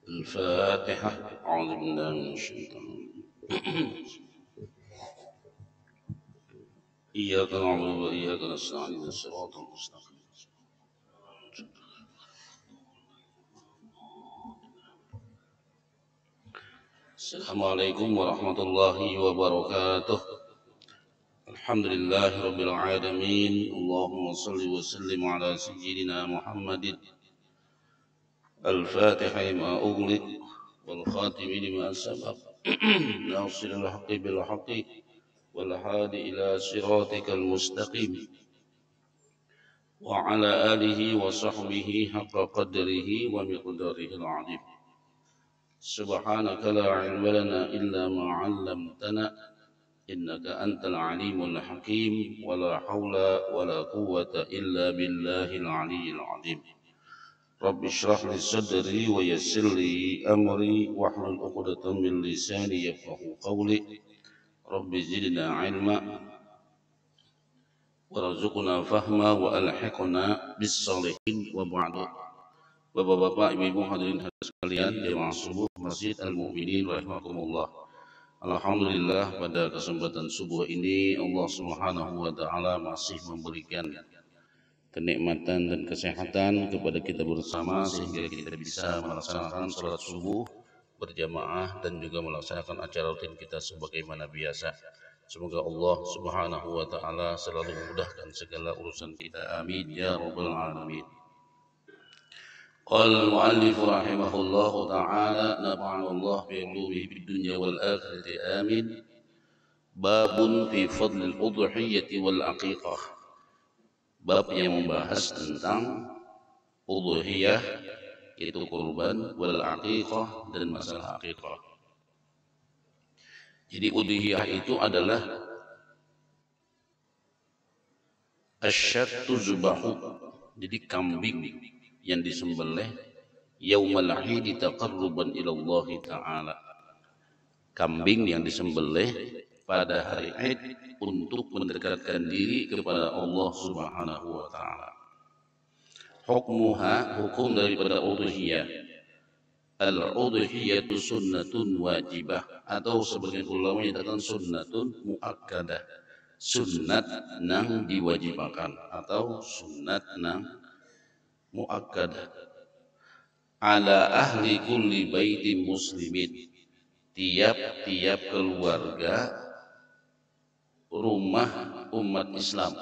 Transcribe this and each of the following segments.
الفاتحة. أعوذ بالله من الشيطان إياك نعبد وإياك نستعين اهدنا الصراط المستقيم. السلام عليكم ورحمة الله وبركاته. الحمد لله رب العالمين. اللهم صل وسلم على سيدنا محمد الفاتح لما أغلق والخاتم لما سبق ناصر الحق بالحق والهادي إلى صراطك المستقيم وعلى آله وصحبه حق قدره ومقداره العظيم. سبحانك لا علم لنا إلا ما علمتنا إنك أنت العليم الحكيم ولا حول ولا قوة إلا بالله العلي العظيم. رب اشرح لي صدري ويسر لي أمري واحلل عقدة من لساني يفقهوا قولي. رب زدنا علما warzuqna fahma wa alhiqna bis-shalihin wa ba'du. Bapak-bapak, ibu-ibu hadirin sekalian jemaah subuh Masjid Al-Mu'minin rahimakumullah. Alhamdulillah pada kesempatan subuh ini Allah Subhanahu wa taala masih memberikan kenikmatan dan kesehatan kepada kita bersama sehingga kita bisa melaksanakan salat subuh berjamaah dan juga melaksanakan acara rutin kita sebagaimana biasa. Semoga Allah Subhanahu wa taala selalu memudahkan segala urusan kita. Amin ya rabbal alamin. Qala al-muallif rahimahullah taala nafa'ana Allah bi ulumihi fid dunya wal akhirati amin. Babun fi fadlil udhiyah wal aqiqah. Bab yang membahas tentang udhiyah itu kurban, wal aqiqah dan masalah aqiqah. Jadi udhiyah itu adalah asyattu zubahu, jadi kambing yang disembelih yaumal hidi taqarruban ila Allah taala. Kambing yang disembelih pada hari Id untuk mendekatkan diri kepada Allah Subhanahu wa taala. Hukmuha, hukum daripada udhiyah. Al-udhiyatu sunnatun wajibah, atau sebagian ulama menyatakan sunnatun muakkadah, sunnat nang diwajibkan atau sunnat nang muakkadah. Ala ahli kulli baitin muslimin, tiap-tiap keluarga rumah umat Islam.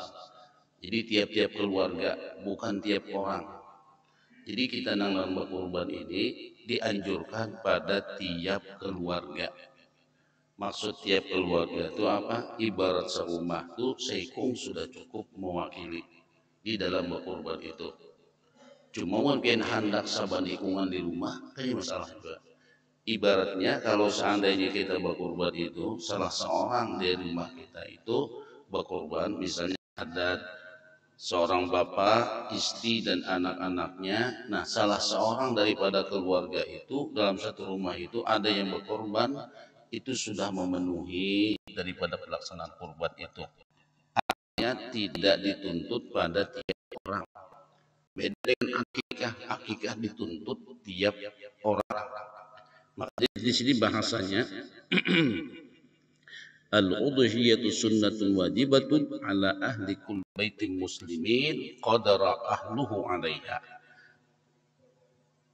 Jadi tiap-tiap keluarga, bukan tiap orang. Jadi kita nang berkurban ini dianjurkan pada tiap keluarga. Maksud tiap keluarga itu apa? Ibarat serumah itu seikung sudah cukup mewakili di dalam berkurban itu. Cuma mungkin hendak saban ikungan di rumah kayak masalah juga. Ibaratnya kalau seandainya kita berkurban itu salah seorang dari rumah kita itu berkurban, misalnya ada seorang bapak, istri dan anak-anaknya. Nah, salah seorang daripada keluarga itu dalam satu rumah itu ada yang berkorban, itu sudah memenuhi daripada pelaksanaan kurban itu. Artinya tidak dituntut pada tiap orang. Beda dengan akikah, akikah dituntut tiap orang. Maka di sini bahasanya al-udhiyatu sunnatun wajibatun ala ahli kulli baitin muslimin qadara ahluhu 'alaiha.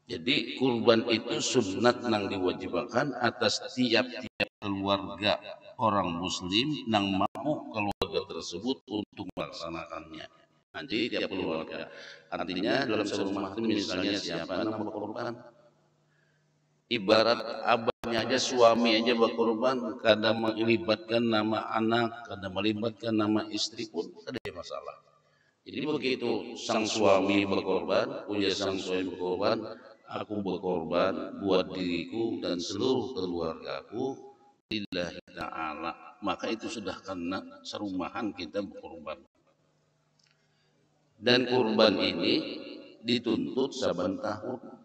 Jadi kurban itu sunnat nang diwajibkan atas tiap-tiap keluarga orang muslim nang mampu keluarga tersebut untuk melaksanakannya. Nah, jadi tiap keluarga. Artinya dalam satu rumah itu misalnya siapa nang berkorban? Ibarat abahnya aja, suami aja berkorban, kadang melibatkan nama anak, kadang melibatkan nama istri pun ada masalah. Jadi begitu sang suami berkorban, punya sang suami berkorban, aku berkorban buat diriku dan seluruh keluargaku lillahi ta'ala, maka itu sudah kena serumahan kita berkorban. Dan kurban ini dituntut saban tahun.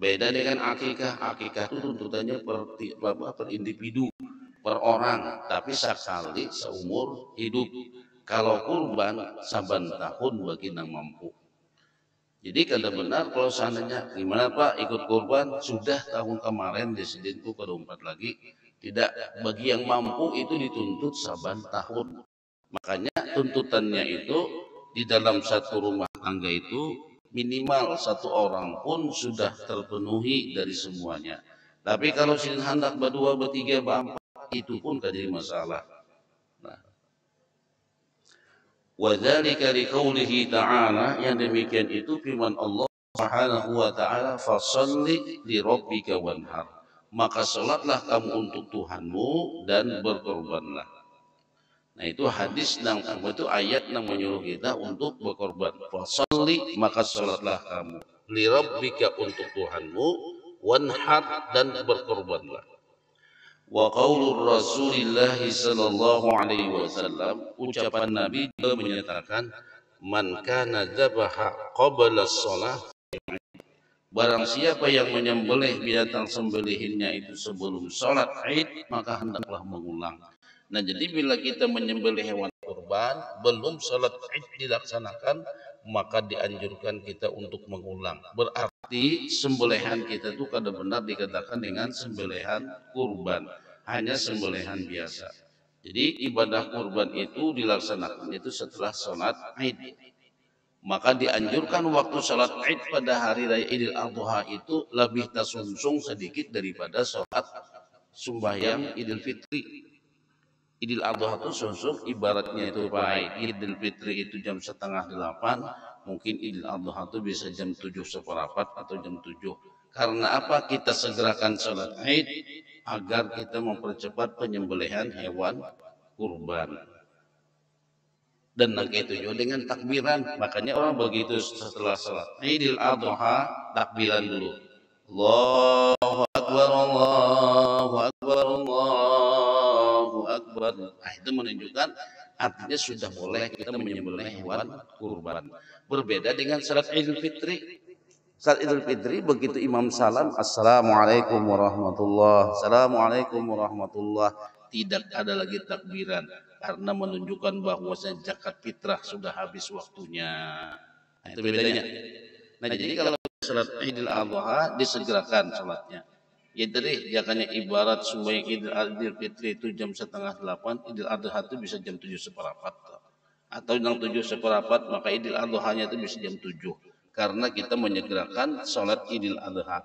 Beda dengan akikah. Akikah itu tuntutannya per individu, per orang, tapi sekali seumur hidup. Kalau kurban saban tahun bagi yang mampu. Jadi kada benar kalau seandainya gimana Pak ikut kurban sudah tahun kemarin desidinku ke dompet lagi. Tidak, bagi yang mampu itu dituntut saban tahun. Makanya tuntutannya itu di dalam satu rumah tangga itu minimal satu orang pun sudah terpenuhi dari semuanya. Tapi kalau sin hendak berdua, bertiga, berempat itu pun tidak jadi masalah. Nah, wadzalika liqaulihi ta'ala, yang demikian itu firman Allah Subhanahu wa taala, fasalli li rabbika wanhar. Maka salatlah kamu untuk Tuhanmu dan berkorbanlah. Nah itu hadis itu ayat yang menyuruh kita untuk berkorban. Fasalli, maka salatlah kamu. Li rabbika, untuk Tuhanmu, wanhar, dan berkorbanlah. Wa qaulur Rasulillah sallallahu alaihi wasallam, ucapan Nabi juga menyatakan, man kana dzabaha qabla shalah, barang siapa yang menyembelih binatang sembelihinnya itu sebelum salat Id, maka hendaklah mengulang. Nah, jadi bila kita menyembelih hewan kurban belum salat Id dilaksanakan, maka dianjurkan kita untuk mengulang. Berarti sembelihan kita itu kada benar dikatakan dengan sembelihan kurban, hanya sembelihan biasa. Jadi ibadah kurban itu dilaksanakan itu setelah salat Id. Maka dianjurkan waktu salat Id pada hari raya Idul Adha itu lebih tersungsung sedikit daripada salat sembahyang Idul Fitri. Idul Adha itu sungsung ibaratnya itu baik. Idul Fitri itu jam setengah 8, mungkin Idul Adha itu bisa jam 7:15 atau jam 7. Karena apa? Kita segerakan salat Id agar kita mempercepat penyembelihan hewan kurban. Dan itu juga dengan takbiran. Makanya orang begitu setelah salat Idul Adha takbiran dulu. Allahu Akbar, Allahu Akbar, Allahu Akbar. Nah, itu menunjukkan artinya sudah boleh kita menyembelih hewan kurban. Berbeda dengan salat Idul Fitri. Salat Idul Fitri begitu imam salam, Assalamualaikum warahmatullahi, Assalamualaikum warahmatullahi, tidak ada lagi takbiran karena menunjukkan bahwa zakat fitrah sudah habis waktunya. Nah, itu bedanya. Nah, jadi kalau salat Idul Adha disegerakan salatnya. Ya tadi jangannya ibarat sembahyang Idul Fitri itu jam setengah 8, Idul Adha itu bisa jam 7:15. Atau jam 7:15, maka Idul Adha-nya itu bisa jam 7. Karena kita menyegerakan salat Idul Adha.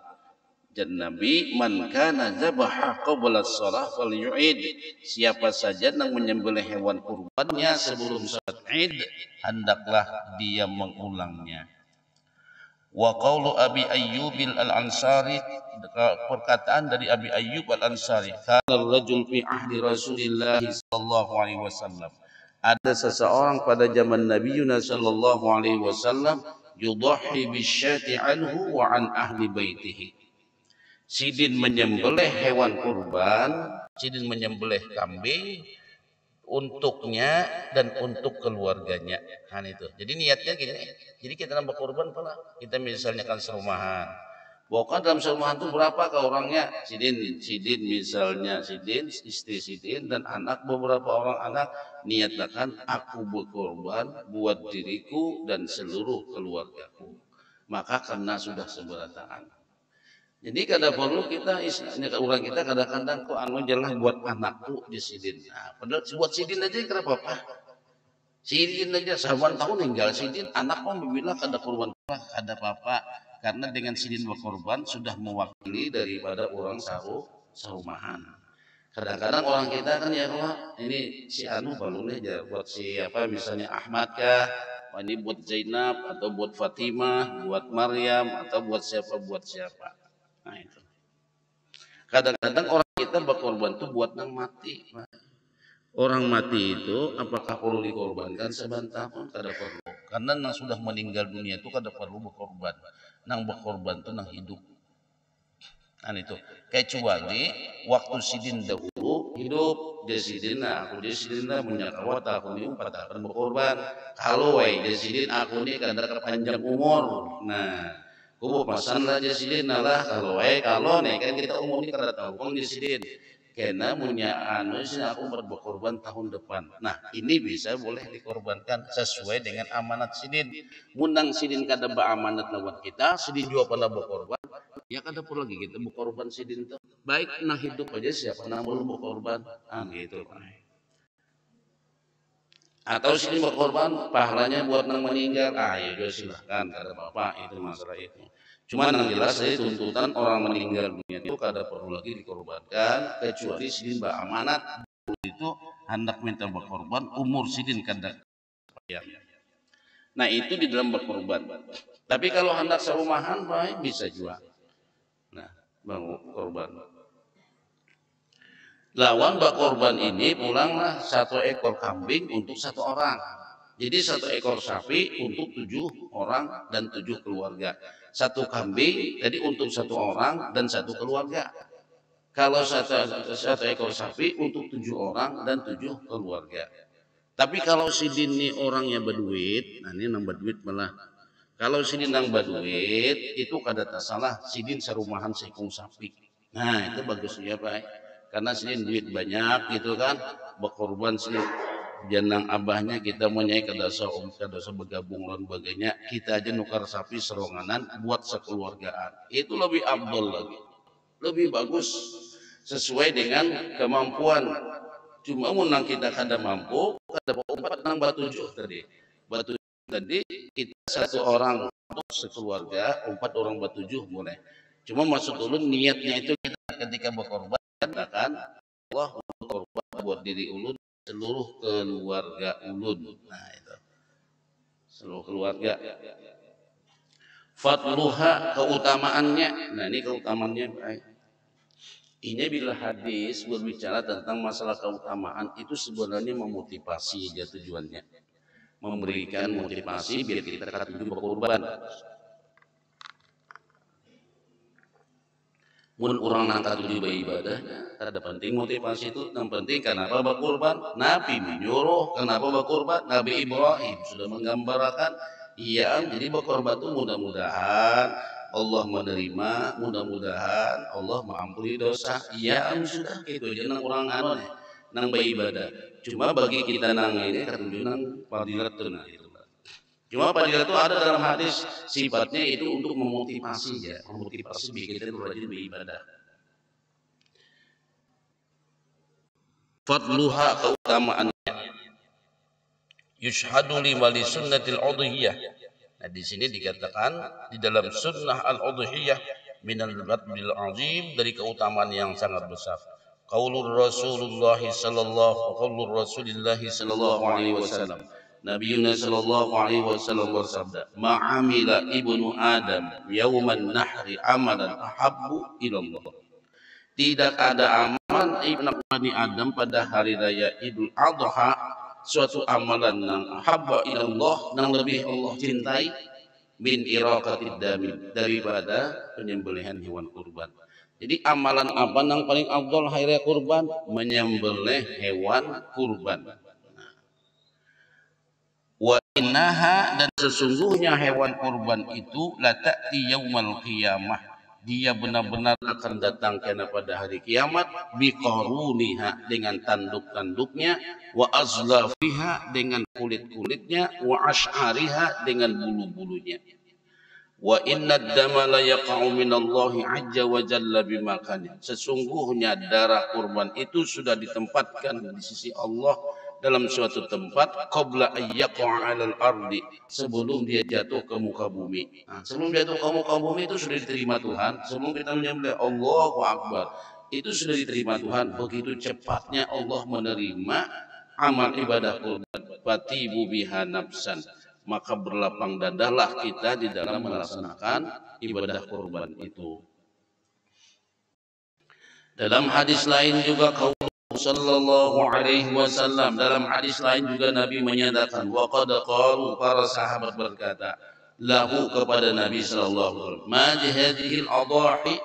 Dan Nabi, man kana dzabaha qabla shalah falyu'id. Siapa saja yang menyembelih hewan kurbannya sebelum salat Id, hendaklah dia mengulangnya. Wa qaulu Abi Ayyub al-Ansari, perkataan dari Abi Ayyub al-Ansari, kana rajul fi ahdi Rasulillah sallallahu alaihi wasallam. Ada seseorang pada zaman Nabi Yunus sallallahu alaihi wasallam yudhi bisyati anhu wa an ahli baitihi. Sidin menyembelih hewan kurban, sidin menyembelih kambing untuknya dan untuk keluarganya. Nah itu. Jadi niatnya gini. Jadi kita nambah kurban pula. Kita misalnya kan serumahan. Bukan dalam serumahan itu berapa ke orangnya? Sidin misalnya sidin, istri sidin dan anak, beberapa orang anak, niatkan aku berkorban buat diriku dan seluruh keluargaku. Maka karena sudah seberataan. Jadi kada perlu kita istilahnya orang kita kadang-kadang kok anu jelas buat anakku di sidin. Nah, padahal buat sidin aja kenapa apa? Sidin aja saban tahun tinggal sidin, anak mau bilang kada korban kada apa-apa karena dengan sidin berkorban sudah mewakili daripada orang sarumahan. Kadang-kadang orang kita kan ya Allah ini si anu perlu aja buat siapa misalnya Ahmad kah, ini buat Zainab atau buat Fatimah, buat Maryam atau buat siapa. Nah itu. Kadang-kadang orang kita berkorban itu buat nang mati. Orang mati itu apakah perlu dikorbankan sebentar pun kada perlu. Karena nang sudah meninggal dunia itu kada perlu berkorban. Nang berkorban itu nang hidup. Nah itu. Kecuali waktu sidin dahulu hidup dia sidin aku dia sidin menyakawat aku ini 4 tahun berkorban. Kalau dia sidin aku ini kada kepanjang umur. Nah kubu pasan lah jasidin lah kalau nih kan kita umum ini kada tahu kong jasidin karena punya anu sih aku berkorban tahun depan. Nah ini bisa boleh dikorbankan sesuai dengan amanat sidin. Munang sidin kada amanat lawan kita, sidin juga pada berkorban. Ya kada perlu lagi kita berkorban sidin tuh. Baik nah hidup aja siapa nah belum berkorban, gitu. Atau sidin berkorban pahalanya buat nang meninggal, ya juga silahkan kada apa-apa itu masalah itu. Cuma yang jelas saya tuntutan orang meninggal dunia itu kada perlu lagi dikorbankan kecuali sidin amanat itu hendak minta berkorban umur sidin kada ya. Nah itu di dalam berkorban. Tapi kalau hendak serumahan baik bisa juga. Nah berkorban. Lawan berkorban ini pulanglah 1 ekor kambing untuk 1 orang. Jadi 1 ekor sapi untuk 7 orang dan 7 keluarga. 1 kambing jadi untuk 1 orang dan 1 keluarga. Kalau 1 ekor sapi untuk 7 orang dan 7 keluarga. Tapi kalau sidin ini orangnya berduit, nah ini nambah duit malah. Kalau sidin nang berduit itu kada salah sidin serumahan sekung sapi. Nah itu bagusnya Pak. Karena sidin duit banyak gitu kan, berkorban sidin jenang abahnya kita menyai kadasa bergabung dan sebagainya, kita aja nukar sapi seronganan buat sekeluargaan. Itu lebih abdol lagi, lebih bagus sesuai dengan kemampuan. Cuma menang kita kada mampu, kada umpat nang batujuh tadi. Batujuh tadi kita 1 orang untuk sekeluarga, 4 orang batujuh boleh. Cuma maksud ulun niatnya itu kita ketika berkorban katakan Allah berkorban buat diri ulun seluruh keluarga ulun. Nah itu seluruh keluarga. Fadluha keutamaannya. Nah ini keutamaannya baik. Ini bila hadis berbicara tentang masalah keutamaan itu sebenarnya memotivasi dia tujuannya. Memberikan motivasi biar kita terjun berkorban. Mun orang nangka tujuh ibadahnya, ada penting motivasi itu. Yang penting kenapa berkorban? Nabi menyuruh kenapa berkorban? Nabi Ibrahim sudah menggambarkan, iya jadi berkorban itu mudah-mudahan Allah menerima, mudah-mudahan Allah mengampuni dosa. Iya sudah gitu aja nang orang anu nang beribadah. Cuma bagi kita nang ini ketunjukan fadilat itu nah itu. Cuma fadilat itu ada dalam hadis sifatnya itu untuk memotivasi ya, memotivasi biar kita itu rajin beribadah. Fadluha keutamaannya. Yushhadu li wali sunnatil udhiyah. Nah di sini dikatakan di dalam sunnah al-udhiyah minal fadlil azim dari keutamaan yang sangat besar. Qaulur Rasulullah sallallahu alaihi wasallam. Nabiuna sallallahu alaihi wasallam bersabda, "Ma'amila ibnu Adam yauman nahri amalan ahabbu ilallah." Tidak ada amalan ibnu Bani Adam pada hari raya Idul Adha suatu amalan yang ahabba ilallah yang lebih Allah cintai min iraqatid dami daripada penyembelihan hewan kurban. Jadi amalan apa yang paling afdal hari raya kurban? Menyembelih hewan kurban. Wa innaha dan sesungguhnya hewan kurban itu la ta'ti yaumal qiyamah. Dia benar-benar akan datang pada hari kiamat biqaruniha dengan tanduk-tanduknya wa azlafiha dengan kulit-kulitnya wa ash'ariha dengan bulu-bulunya. Wa inna dama la yaqa'u minallahi azza wa jalla bimakani. Sesungguhnya darah kurban itu sudah ditempatkan di sisi Allah dalam suatu tempat qabla ayyaqa'a 'alal ardi sebelum dia jatuh ke muka bumi. Nah, sebelum jatuh ke muka bumi itu sudah diterima Tuhan. Sebelum kita menyembelih Allahu Akbar itu sudah diterima Tuhan. Begitu cepatnya Allah menerima amal ibadah kurban. Fatibu biha nafsan. Maka berlapang dadalah kita di dalam melaksanakan ibadah kurban itu. Dalam hadis lain juga sallallahu alaihi wasallam, dalam hadis lain juga Nabi menyatakan wa qad qalu, para sahabat berkata lahu kepada Nabi sallallahu alaihi wasallam, ma hadhil adahi,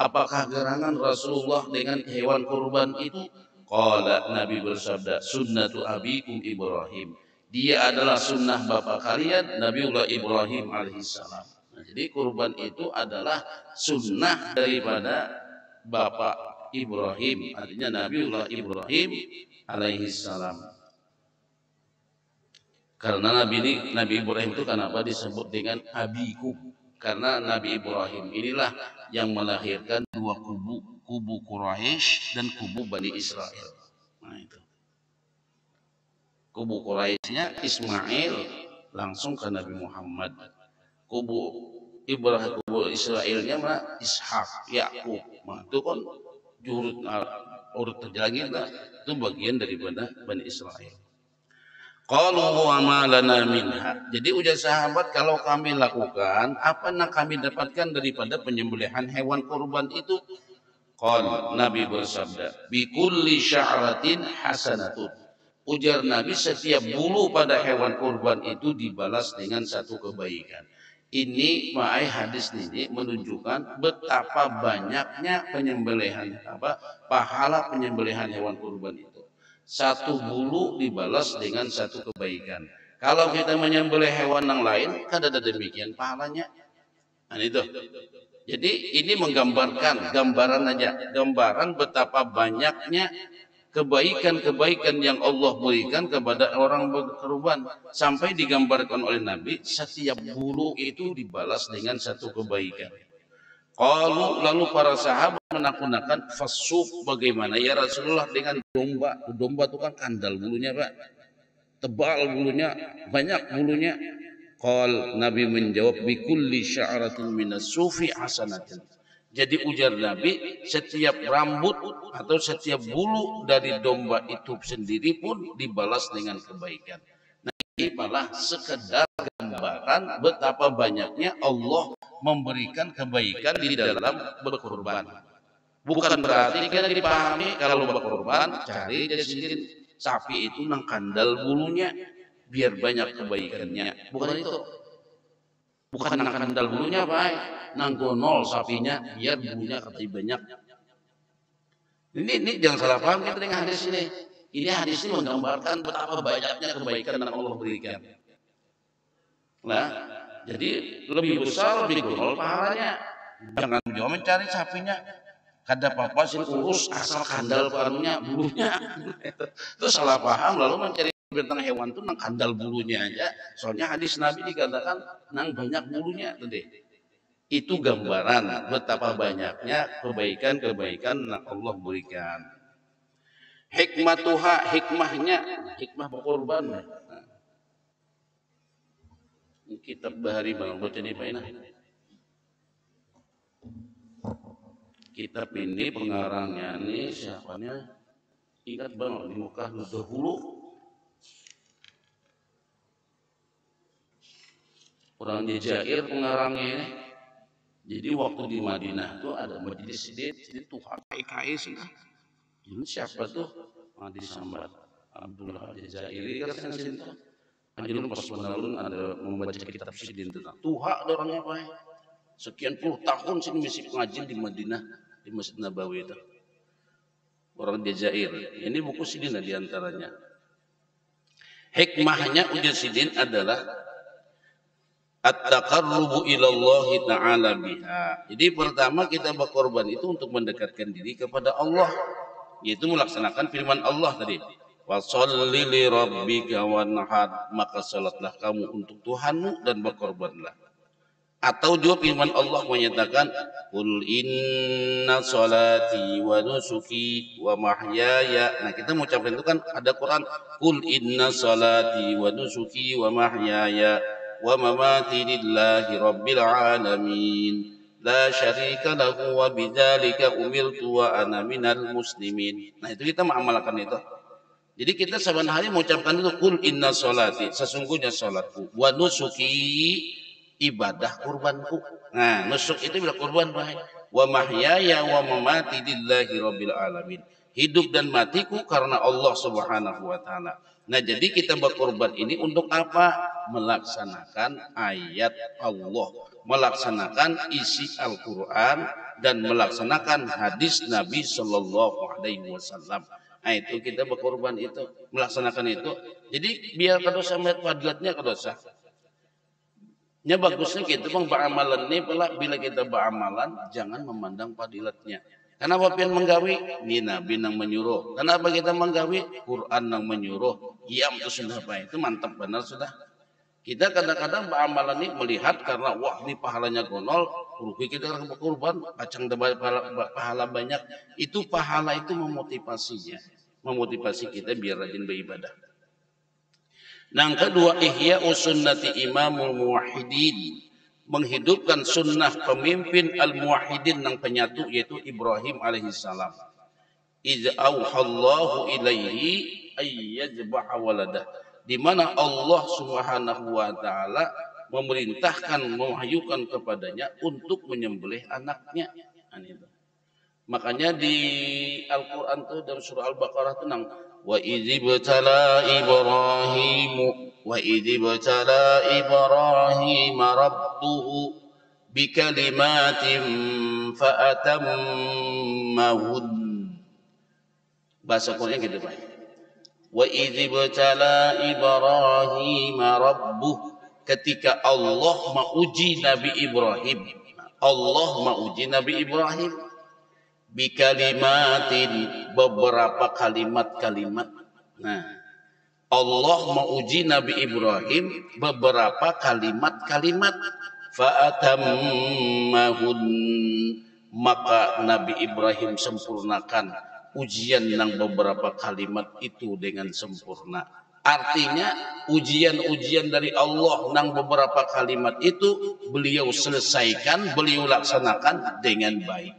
apakah gerangan Rasulullah dengan hewan kurban itu? Qala, Nabi bersabda, sunnatu abikum Ibrahim, dia adalah sunnah bapak kalian Nabiullah Ibrahim alaihissalam. Nah, jadi kurban itu adalah sunnah daripada bapak Ibrahim, artinya Nabiullah Ibrahim alaihi salam. Karena Nabi Ibrahim itu kenapa disebut dengan abiku? Karena Nabi Ibrahim inilah yang melahirkan dua kubu, kubu Quraisy dan kubu Bani Israel. Nah itu. Kubu Quraisynya Ismail langsung ke Nabi Muhammad. Kubu Ibrahim, kubu Israelnya mah Ishak, Yakub. Nah, itu kan urut terjalangin lah. Itu bagian daripada Bani Israel. Qalu wa ma lana minha. Jadi ujar sahabat, kalau kami lakukan, apa yang kami dapatkan daripada penyembelihan hewan kurban itu? Qal, Nabi bersabda, bi kulli sya'ratin hasanatun. Ujar Nabi, setiap bulu pada hewan kurban itu dibalas dengan satu kebaikan. Ini ma'ai hadis ini menunjukkan betapa banyaknya penyembelihan pahala penyembelihan hewan kurban itu. Satu bulu dibalas dengan satu kebaikan. Kalau kita menyembelih hewan yang lain, kan ada demikian pahalanya. Nah itu. Jadi ini menggambarkan, gambaran aja, gambaran betapa banyaknya kebaikan-kebaikan yang Allah berikan kepada orang berkorban. Sampai digambarkan oleh Nabi, setiap bulu itu dibalas dengan satu kebaikan. Lalu para sahabat menakunakan fasub, bagaimana ya Rasulullah dengan domba? Domba itu kan kandal bulunya Pak, tebal bulunya, banyak bulunya. Nabi menjawab, bikulli sya'ratin minas sufi hasanatin. Jadi ujar Nabi, setiap rambut atau setiap bulu dari domba itu sendiri pun dibalas dengan kebaikan. Nah, ini malah sekedar gambaran betapa banyaknya Allah memberikan kebaikan di dalam berkorban. Bukan berarti kita dipahami kalau berkorban cari jadi sendiri sapi itu nang kandal bulunya biar banyak kebaikannya. Bukan itu. Bukan nang kandal bulunya baik, nang gonol sapinya biar bulunya katanya banyak. Ini jangan salah paham kita dengan hadis ini. Ini hadis ini menggambarkan betapa banyaknya kebaikan yang Allah berikan. Nah, jadi lebih besar, lebih gonol pahalanya. Jangan juga mencari sapinya. Kada apa-apa sih urus asal kandal parunya bulunya. Itu salah paham lalu mencari tentang hewan itu nang kandal bulunya aja. Soalnya hadis Nabi dikatakan nang banyak bulunya tadi. Itu gambaran betapa banyaknya kebaikan-kebaikan yang Allah berikan. Hikmatuha, hikmah berkorban. Kitab Bahari Bang baca di mana? Kitab ini pengarangnya nih siapanya? Ingat Bang di Mekah dahulu orang Jazair pengarangnya ini. Jadi waktu di Madinah tuh ada majelis sidin tuh KKI sih. Ini siapa tuh? Madi Sambat Abdullah Jazairi kan sidin tuh. Anjulun pas menalun ada membaca kitab sidin tentang Tuha ada orangnya apa? Sekian puluh tahun sini masih ngaji di Madinah di Masjid Nabawi itu. Orang Jazair. Ini buku sidin di antaranya. Hikmahnya ujar sidin adalah at-taqarrubu ilallahi ta'ala biha. Jadi pertama kita berkorban itu untuk mendekatkan diri kepada Allah, yaitu melaksanakan firman Allah tadi. Wa sholli li rabbika wanhar, maka salatlah kamu untuk Tuhanmu dan berkorbanlah. Atau juga firman Allah menyatakan qul inna sholati wa nusuki wa mahyaya. Nah, kita mengucapkan itu kan ada Quran, qul inna sholati wa nusuki wa mahyaya wa mamati lillahi rabbil alamin la syarika lahu wa bidzalika umirtu wa ana minal muslimin. Nah, itu kita mengamalkan itu. Jadi kita saban hari mengucapkan itu qul inna sholati, sesungguhnya salatku, wa nusuki, ibadah kurbanku. Nah, nusuk itu bila kurban baik. Wa mahyaya wa mamati lillahi rabbil alamin. Hidup dan matiku karena Allah Subhanahu wa taala. Nah, jadi kita berkorban ini untuk apa? Melaksanakan ayat Allah, melaksanakan isi Al-Qur'an dan melaksanakan hadis Nabi sallallahu alaihi wasallam. Nah, itu kita berkorban itu, melaksanakan itu. Jadi biar kadosa melihat fadilatnya kadosa. Ya bagusnya gitu bang, beramalan ini bila kita beramalan jangan memandang fadilatnya. Kenapa pian menggawi? Ini Nabi nang menyuruh. Kenapa kita menggawi? Quran nang menyuruh. Diam tuh sudah Pak. Itu mantap benar sudah. Kita kadang-kadang amalan ini melihat karena wah ini pahalanya gonol, rugi kita berkorban, kacang pahala banyak. Itu pahala itu memotivasinya, memotivasi kita biar rajin beribadah. Yang kedua, ihya sunnati imamul muwahhidin, menghidupkan sunnah pemimpin al-muwahhidin yang penyatu yaitu Ibrahim alaihissalam. Iz auhallahu ilaihi ayyajbaha waladah, di mana Allah Subhanahu wa taala memerintahkan, mewahyukan kepadanya untuk menyembelih anaknya. Makanya di Al-Qur'an itu dalam surah Al-Baqarah itu nang wa idzibtala Ibrahim rabbuhu bikalimatin fa'atammahun. Bahasa Korea gitu Pak. Wa idzibtala Ibrahim rabbuh, ketika Allah menguji Nabi Ibrahim. Allah menguji Nabi Ibrahim bikalimatin, beberapa kalimat-kalimat. Nah, Allah menguji Nabi Ibrahim beberapa kalimat-kalimat. Fa'atammahun, maka Nabi Ibrahim sempurnakan ujian yang beberapa kalimat itu dengan sempurna. Artinya ujian-ujian dari Allah yang beberapa kalimat itu beliau selesaikan, beliau laksanakan dengan baik.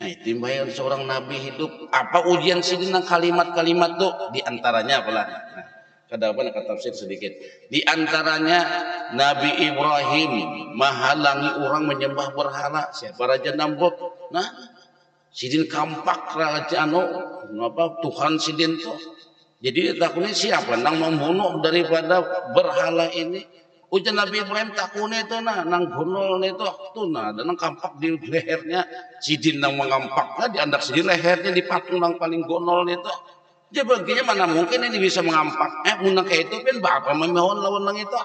Nah, itu yang seorang nabi hidup. Apa ujian sih dengan kalimat-kalimat itu? Di antaranya apalah? Nah, kadapan kata tafsir sedikit. Di antaranya Nabi Ibrahim menghalangi orang menyembah berhala. Siapa Raja Namrud? Nah, sidin kampak raja Tuhan sidin tuh. Jadi takutnya siapa nang membunuh daripada berhala ini? Ujian Nabi Ibrahim takutnya itu nang gunul itu tuh dan nang kampak di lehernya sidin nang mengampaknya di andak sidin lehernya di patung nang paling gonol itu. Jadi baginya mana mungkin ini bisa mengampak? Munang kayak itu kan bapak memohon lawan nang itu.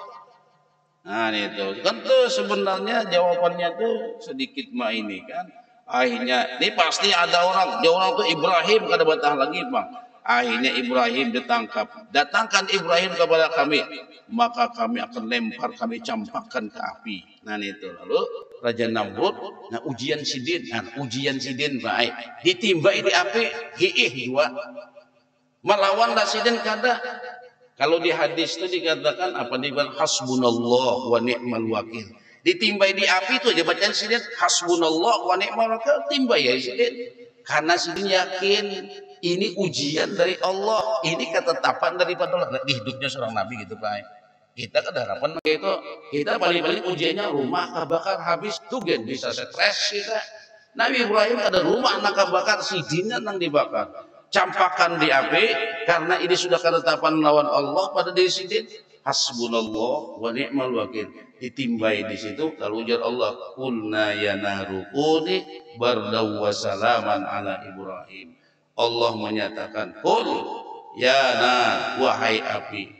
Nah itu kan tuh sebenarnya jawabannya tuh sedikit mah ini kan. Akhirnya ini pasti ada orang tuh Ibrahim kada batah lagi Bang. Akhirnya Ibrahim ditangkap. Datangkan Ibrahim kepada kami, maka kami akan lempar, kami campakkan ke api. Nah itu lalu Raja Namrud, nah ujian sidin baik ditimbai di api, hiih juga melawan sidin kada. Kalau di hadis itu dikatakan apa nih? Hasbunallah wa ni'mal wakil. Ditimbai di api itu aja bacaan sidin hasbunallah wa ni'mal wakil, timbai ya sidin. Karena sidin yakin ini ujian dari Allah, ini ketetapan daripada Allah. Hidupnya seorang nabi gitu Pak. Kita kan harapan itu kita paling-paling ujiannya rumah kebakar habis tuh gen bisa stres kita. Nabi Ibrahim ada rumah nak kebakar, sidinnya nang dibakar. Campakan di api karena ini sudah ketetapan lawan Allah pada diri sidin. Hasbunallah wa ni'mal wakil. Ditimbai di situ lalu ujar Allah, qulna ya naru kuni bardaw wa salaman ala Ibrahim. Allah menyatakan, qul ya nar, wahai api.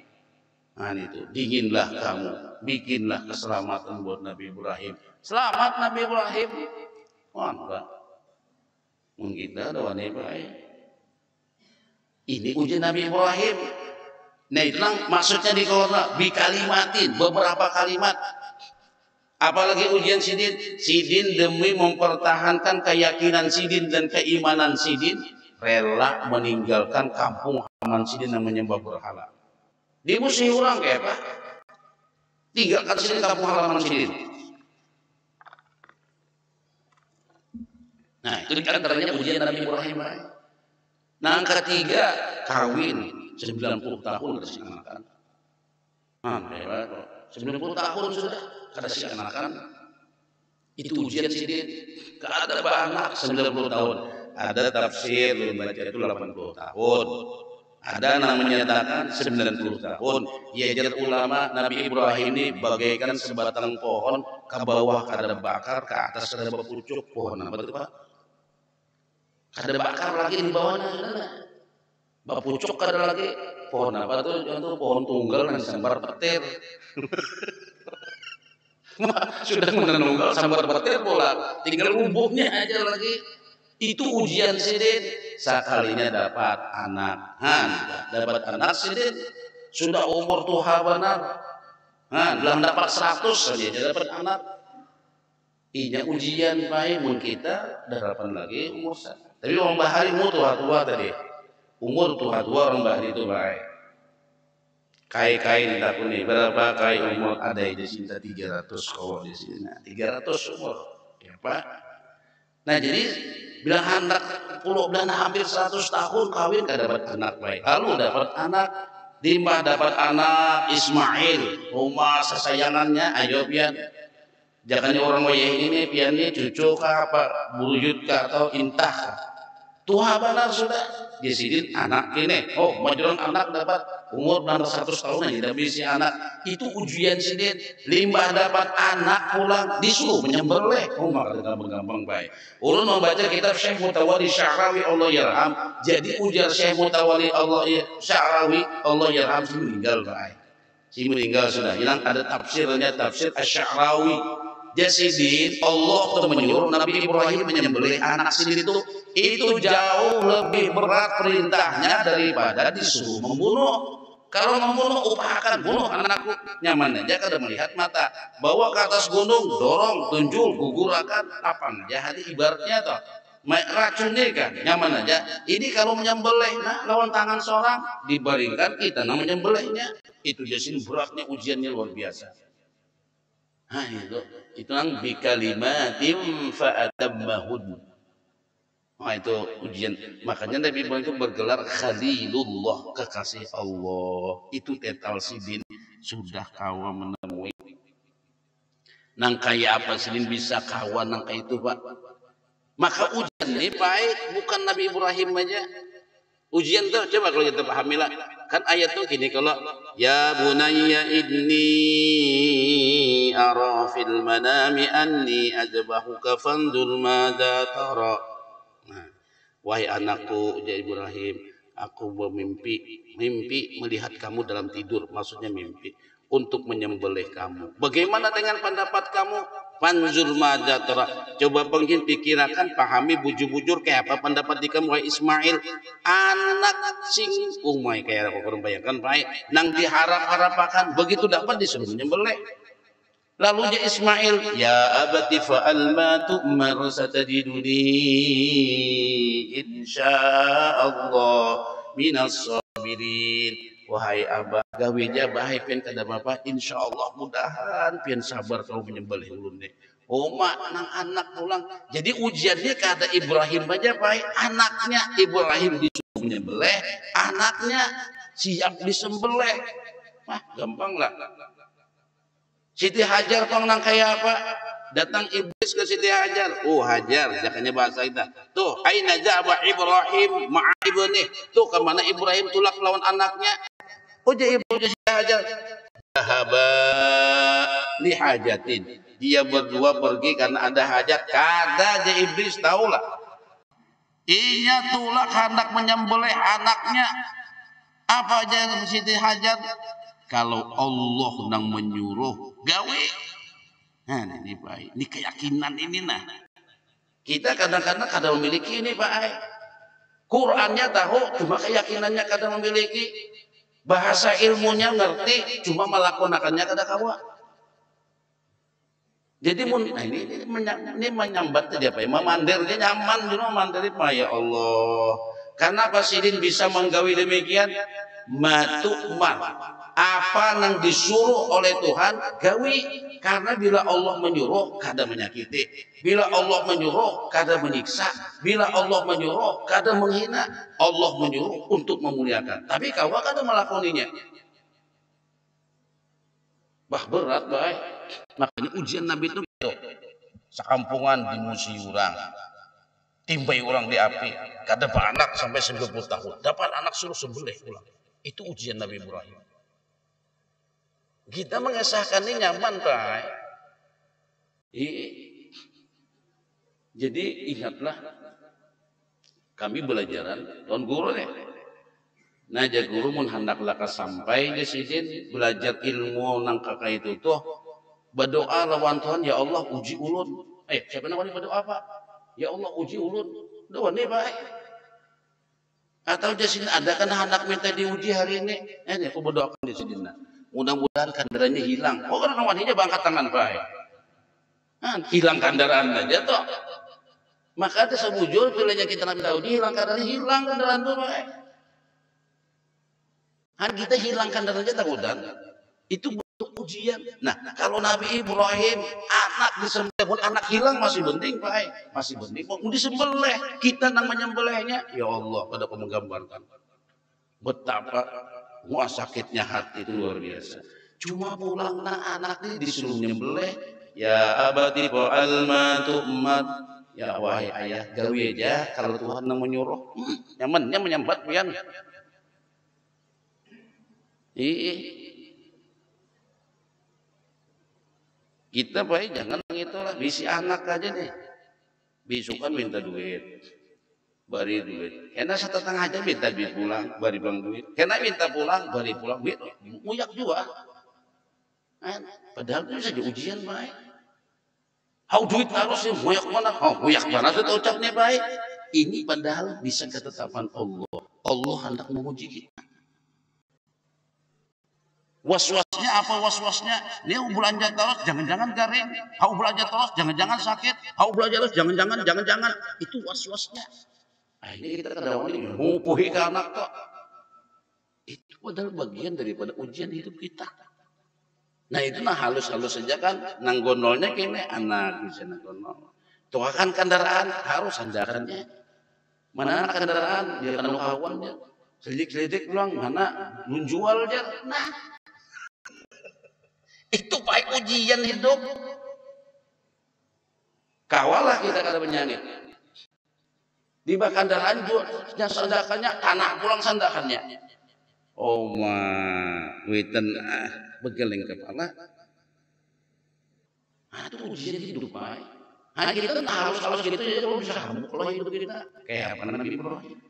Nah itu, dinginlah kamu, bikinlah keselamatan buat Nabi Ibrahim. Selamat Nabi Ibrahim. Wah, mungkin ada wanita Ibrahim. Ini ujian Nabi Ibrahim. Nah itulah maksudnya di Quran, bikalimatin, beberapa kalimat. Apalagi ujian sidin demi mempertahankan keyakinan sidin dan keimanan sidin, rela meninggalkan kampung halaman sidin yang menyembah berhala. Dimusuhi orang kayak apa? Tinggalkan sidin kampung halaman sidin. Nah itu diantaranya ujian Nabi Ibrahim. Nah yang ketiga, kawin 90 tahun kasih anakan. Hebat. 90 tahun sudah kasih anakan. Itu ujian sidin. Gak ada anak 90 tahun. Ada tafsir baca itu 80 tahun. Ada yang menyatakan 90 tahun. Yajar ulama Nabi Ibrahim ini bagaikan sebatang pohon, ke bawah kada bakar, ke atas kada pucuk. Pohon apa itu Pak? Kada bakar lagi di bawahnya. Bapucuk kada lagi. Pohon apa tuh? Itu pohon tunggal dan sambar petir. Sudah menunggal sambar petir pula. Tinggal umbuhnya aja lagi. Itu ujian sidin. Sekalinya dapat anak, dapat anak sidin sudah umur tuha benar, belum dapat 100 saja dapat anak. Inya ujian baik mun kita darapan lagi umur sana. Tapi orang bahari umur tua tadi. Umur tua orang bahari itu baik. Kai tak nih berapa kai umur ada di sini 300 kalau di sini. Nah, 300 umur. Ya Pak. Nah jadi bilang anak puluh dan hampir 100 tahun kawin gak dapat anak baik. Lalu dapat anak Dimah dapat anak Ismail, rumah sesayangannya ayo pian. Jangan orang wayah ini piannya cucu kah apa buyut kah atau intah kah. Tuha benar sudah. Jadi anak ini, majuran anak dapat umur 100 tahun tidak bisa anak. Itu ujian sidin. Limbah dapat anak pulang disuruh menyembelih. Maka gampang baik. Ulun membaca kitab Syekh Mutawalli Sya'rawi Allah yarham. Jadi ujar Syekh Mutawalli Allah Sya'rawi Allah yarham si meninggal baik. Si meninggal sudah. Hilang ada tafsirnya tafsir Asy-Sya'rawi. Jasidin Allah tuh menyuruh Nabi Ibrahim menyembelih anak sidin itu jauh lebih berat perintahnya daripada disuruh membunuh. Kalau membunuh upayakan bunuh anakku, nyaman aja kada melihat mata, bawa ke atas gunung, dorong, tunjul, gugurakan apa aja hati ibaratnya toh. Racunnya kan nyaman aja. Ini kalau menyembelih lawan tangan seorang dibandingkan kita menyembelihnya itu jasin beratnya ujiannya luar biasa. Itu yang bikalimatim fa'atammahun. Itu ujian. Makanya Nabi Ibrahim itu bergelar Khalilullah, kekasih Allah. Itu tetal sidin sudah kawan menemui. Nang kaya apa sidin bisa kawan nang kaya itu Pak. Maka ujian ini baik bukan Nabi Ibrahim aja. Ujian tuh coba kalau kita pahami lah. Kan ayat tuh gini kalau ya bunayya inni ara fil manami anni ajbahuka fandur madza tara. Nah, wahai anakku ya Ibrahim, aku bermimpi melihat kamu dalam tidur, maksudnya mimpi untuk menyembelih kamu. Bagaimana dengan pendapat kamu? Fanzur madza tara. Coba pengen pikirkan, pahami bujur-bujur kayak apa pendapat di kamu wahai Ismail. Anak sing umai kayak aku kurang bayangkan baik nang diharap-harapakan begitu dapat disuruh menyembelih. Lalu dia Ismail, ya abati fa'al ma tu'mar satajiduni insyaallah minas sabirin. Wahai abah, gawe aja bae pian kada bapak, insyaallah mudahan pian sabar kau menyembelih ulun deh. Mak nang anak pulang. Jadi ujiannya kata Ibrahim aja baik, anaknya Ibrahim disuruh menyembelih, anaknya siap disembelih. Gampang lah. Siti Hajar tong nang kayak apa? Datang iblis ke Siti Hajar. Hajar, jakanya bahasa kita. Tuh, aina ja'ba Ibrahim ma'a ibnih. Tuh kemana Ibrahim tulak lawan anaknya? Ibu Siti Hajar. Zahaba li hajatin. Dia berdua pergi karena ada hajat. Kada aja iblis tahulah. Inya tulak hendak menyembelih anaknya. Apa aja Siti Hajar? Kalau Allah nang menyuruh gawe. Nah ini baik. Ini keyakinan ini nah. Kita kadang-kadang kada memiliki ini Pak. Qurannya tahu, cuma keyakinannya kada memiliki. Bahasa ilmunya ngerti, cuma melakonakannya kada kawa. Jadi ini menyambat tadi apa ya? Memandir dia nyaman juga memandir Pak ya Allah. Karena Pak Sidin bisa menggawi demikian matukman. Apa yang disuruh oleh Tuhan gawi. Karena bila Allah menyuruh kada menyakiti, bila Allah menyuruh kada menyiksa, bila Allah menyuruh kada menghina, Allah menyuruh untuk memuliakan, tapi kau kada melakoninya. Berat baik. Makanya ujian Nabi itu sekampungan dimusi orang, timbai orang di api, kada anak sampai 90 tahun, dapat anak suruh sembelih pulang. Itu ujian Nabi Ibrahim. Kita mengesahkan ini nyaman Pak. Jadi ingatlah kami belajaran tahun guru nih. Nah jadi guru mun hendak laka sampai di sini belajar ilmu nang kakak itu tuh berdoa lawan Tuhan ya Allah uji ulun. Siapa namanya berdoa Pak? Ya Allah uji ulun. Doa nih baik. Atau jasin ada kan anak minta diuji hari ini. Ini aku berdoakan di sini. Mudah-mudahan kandaranya hilang. Oh orang wanita bangkat tangan baik. Hilang kendaraan aja toh. Maka ada sebujur bilanya kita minta uji hilang kendaraan tuh baik. Kita hilang kendaraan aja takutan. Itu bentuk ujian. Nah, kalau Nabi Ibrahim anak disembelih pun anak hilang masih penting, Pak. Masih penting. Mau disembelih, kita nang menyembelihnya. Ya Allah, pada menggambarkan betapa sakitnya hati itu luar biasa. Cuma pulang anak ini disuruh nyembelih. Ya abati fa'al ma tu'mar. Ya wahai ayah, gawe aja kalau Tuhan nang menyuruh. Nyamannya menyambat pian. Kita baik jangan itulah bisi anak aja deh. Bisukan minta duit, bari duit. Kena 1,5 aja minta duit pulang, bari pulang duit. Kena minta pulang, bari pulang duit. Muyak juga. Padahal itu saja ujian baik. Hau duit harus ya muyak mana? Muyak mana itu ucapnya baik. Ini padahal bisa ketetapan Allah. Allah hendak menguji kita. Was-wasnya apa was-wasnya? Dia belanja terus, jangan-jangan garing. Kau belanja terus, jangan-jangan sakit. Kau belanja terus, jangan-jangan. Itu was-wasnya. Akhirnya kita kadang-kadang ngupuhi ke anak kok. Itu adalah bagian daripada ujian hidup kita. Nah itu halus-halus saja kan. Nanggonolnya kini anak bisa nanggonol. Tuh kan kendaraan harus sandarannya. Mana anak kendaraan dia kan kawannya. Selidik-selidik bilang mana menjual aja. Nah. Itu baik ujian hidup. Kawalah kita kata penyakit. Di bak kendaraan jualnya sandakannya, tanah pulang sandakannya. Oh ma, witen begeling kepala. Itu ujian hidup baik. Kita kan harus gitu ya kalau bisa hamuk kalau hidup kita. Kayak apa Nabi Ibrahim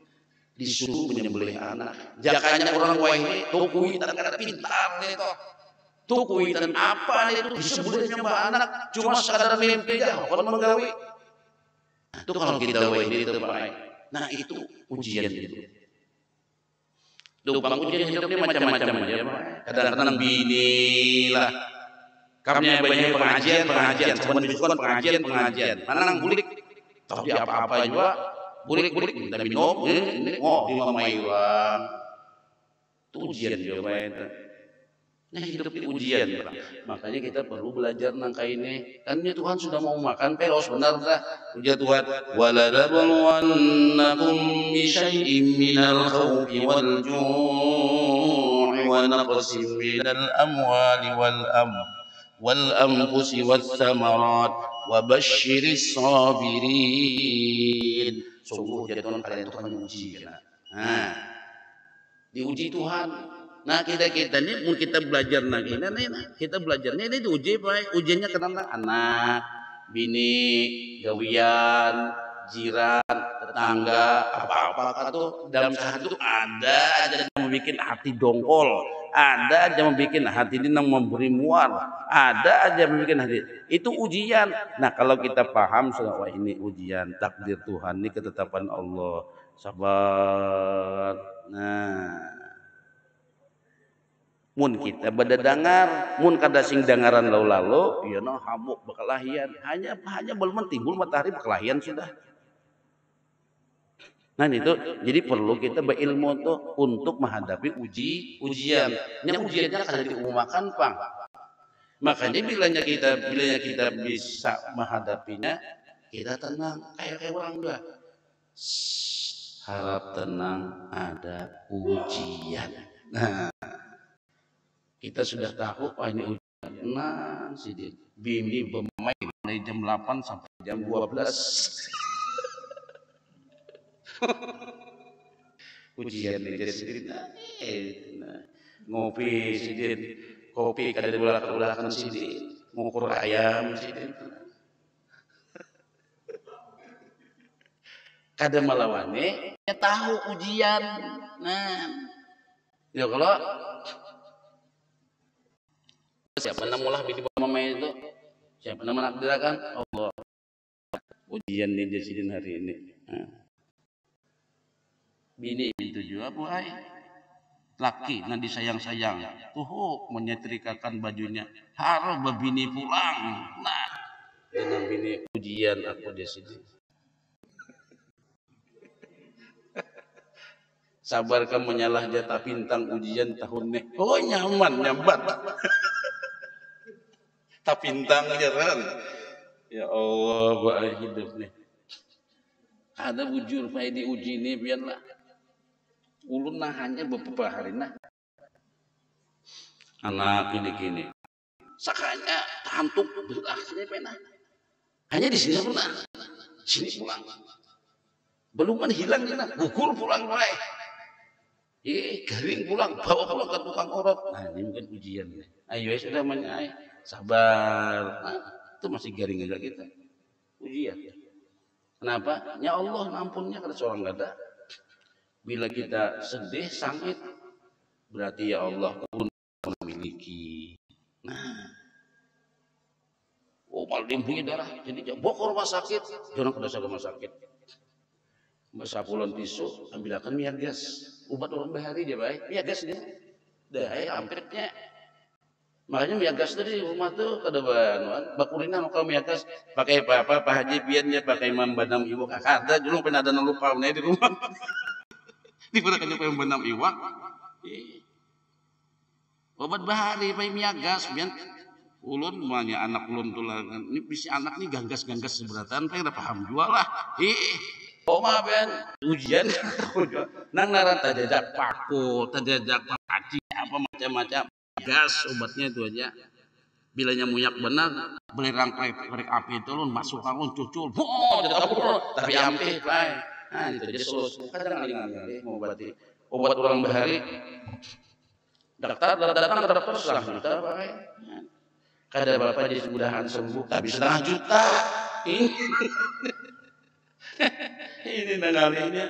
disuruh menyembelih anak. Jakanya orang wahai tukui dan kata pintar itu. Tukui dan apa itu disebut nyembah anak cuma sekadar mimpi aja bukan menggawi. Itu kalau kita ini itu baik. Nah itu ujian hidup. Bang ujian hidup ini macam-macam aja. Kadang-kadang bini lah. Kami banyak pengajian. Cuma disebut pengajian. Mana nang bulik. Tahu dia apa-apa juga. Bulik minta minum. Di mama ilang. Itu ujian juga itu. Nah hidup ini ujian, makanya kita perlu belajar nangka ini. Karena Tuhan sudah mau makan peros benar dah. Ujian Tuhan. Waladabluwannakum bisyai'im minal khawfi wal ju'i wa naqsim minal amwali wal anfusi was samarat wa basyiris sabirin. Sungguh jatuhan kalian Tuhan menguji. Nah, diuji Tuhan. Nah kita ini mau kita belajar lagi, kita belajarnya ini diuji baik, ujiannya kenapa? Anak, bini, gawian, jiran, tetangga, apa-apa tuh dalam sehari itu ada aja yang membuat hati dongkol, ada aja yang membuat hati ini memberi muar, ada aja yang membuat hati itu ujian. Nah kalau kita paham wah ini ujian takdir Tuhan, ini ketetapan Allah, sabar. Nah mun kita badadangar, mun kada sing dangaran lalu ya no hamuk bekalahian. Hanya belum timbul matahari bekalahian sudah. Nah itu jadi perlu kita berilmu tuh untuk menghadapi ujian. Yang ujiannya kada diumumkan pang. Makanya bilanya kita bisa menghadapinya, kita tenang kayak orang tua. Harap tenang ada ujian. Nah kita sudah tahu ini ujian. Nah, si bini bermain dari jam 8 sampai jam 12. Ujian di jadi ngopi sidin, kopi kada belakang sidin, ngukur ayam sidin. Kada melawane, ya tahu ujian. Nah, ya kalau siapa namulah bini mama itu, siapa nama nakdirakan Allah. Ujian di jasidin hari ini. bini itu juga bu ay laki nanti sayang-sayang tuh menyetrikakan bajunya harus bebini pulang. Nah dengan bini ujian aku di sini. Sabar kamu menyalah jatah bintang ujian tahun nih. Oh nyaman nyambat. Tak bintang jaran. Ya Allah buat hidup nih. Ada bujur saya diuji nih biarlah. Ulun nah hanya beberapa hari nah. Anak gini. Sakanya tantuk berakhirnya pernah. Hanya di sini pernah. Sini pulang. Belum kan hilang nih nah. Gugur pulang mulai. Garing pulang, bawa pulang ke tukang orot. Nah ini mungkin ujian. Ayo sudah menyai, sabar. Nah, itu masih garing aja kita. Ujian. Kenapa? Ya Allah ampunnya kada seorang nggak ada. Bila kita sedih, sakit, berarti ya Allah pun memiliki. Nah, malah dimpunya darah. Jadi bawa ke rumah sakit, jangan ke rumah sakit. Sapulan tisu, ambilkan minyak gas. Obat orang bahari dia baik, minyak gas dia. Dah, hampirnya. Makanya minyak gas tadi di rumah tuh kada bahan. Bakulina kalau minyak gas pakai apa? Pak Haji piannya pakai membanam iwak. Kada dulu pernah ada lupa nih di rumah. Di mana kan pakai membanam iwak. Obat bahari pakai minyak gas pian. Ulun banyak anak ulun tuh lah. Ini bisa anak nih ganggas seberatan, pengen paham jual lah. Oma ben ujian nang naran tajajak paku, tajajak paci apa macam-macam gas obatnya itu aja. Bilanya munyak benar, belerang korek api itu lun masuk kalun cucul, tapi ampih bae. Nah itu aja solusi. Kadang aling-aling mau obat orang bahari. Dokter datang ke dokter 1 juta bae. Kada bapak jadi mudahan sembuh, tapi 1,5 juta. Ini nangalinya.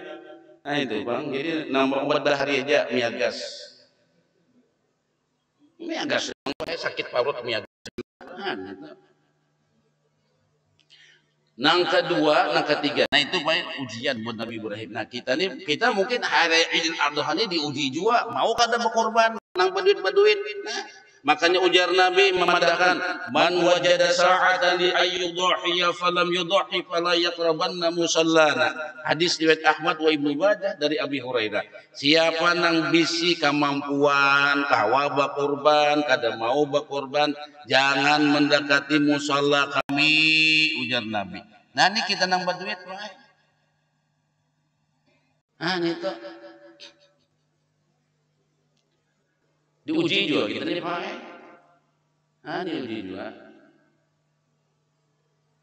Nah itu bang, jadi nambah obat bahari aja minyak gas. Minyak gas, sakit parut minyak gas. Nang kedua, nang ketiga. Nah itu baik ujian buat Nabi Ibrahim. Nah kita mungkin hari Idul Adha ini diuji juga. Mau kada berkorban nang baduit. Nah, makanya ujar Nabi memadakan man wajada sa'atan li ayyudhiya falam yudhi fala yaqrabanna musallana. Hadis riwayat Ahmad wa Ibnu Majah dari Abi Hurairah. Siapa nang bisi kemampuan kawa berkorban kada mau berkorban jangan mendekati musalla kami ujar Nabi. Nah ini kita nambah duit baik. Ah ini tuh diuji juga kita nih pakai. Ah diuji juga.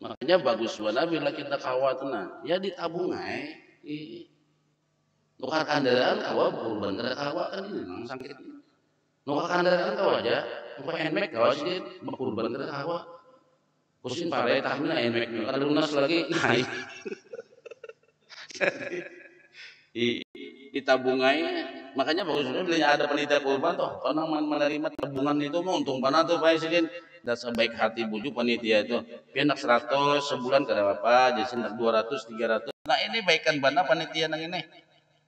Makanya bagus buat bila kita kawat nah, ya ditabung aja. Nukar kendaraan kawa berkorban kada kawa kan ini memang sakit. Nukar kendaraan kawa aja, nukar handmake kawa sih berkorban kada kawa. Kusin pare tahunnya handmake nya kada lunas lagi naik. Ditabungai, makanya bagus belinya ada panitia korban toh, karena menerima tabungan itu mau untung panah tuh Pak Sidin. Dan sebaik hati bujuk panitia itu, pianak 100 sebulan kada apa, jadi 200 300. Nah ini baikan bana panitia nang ini.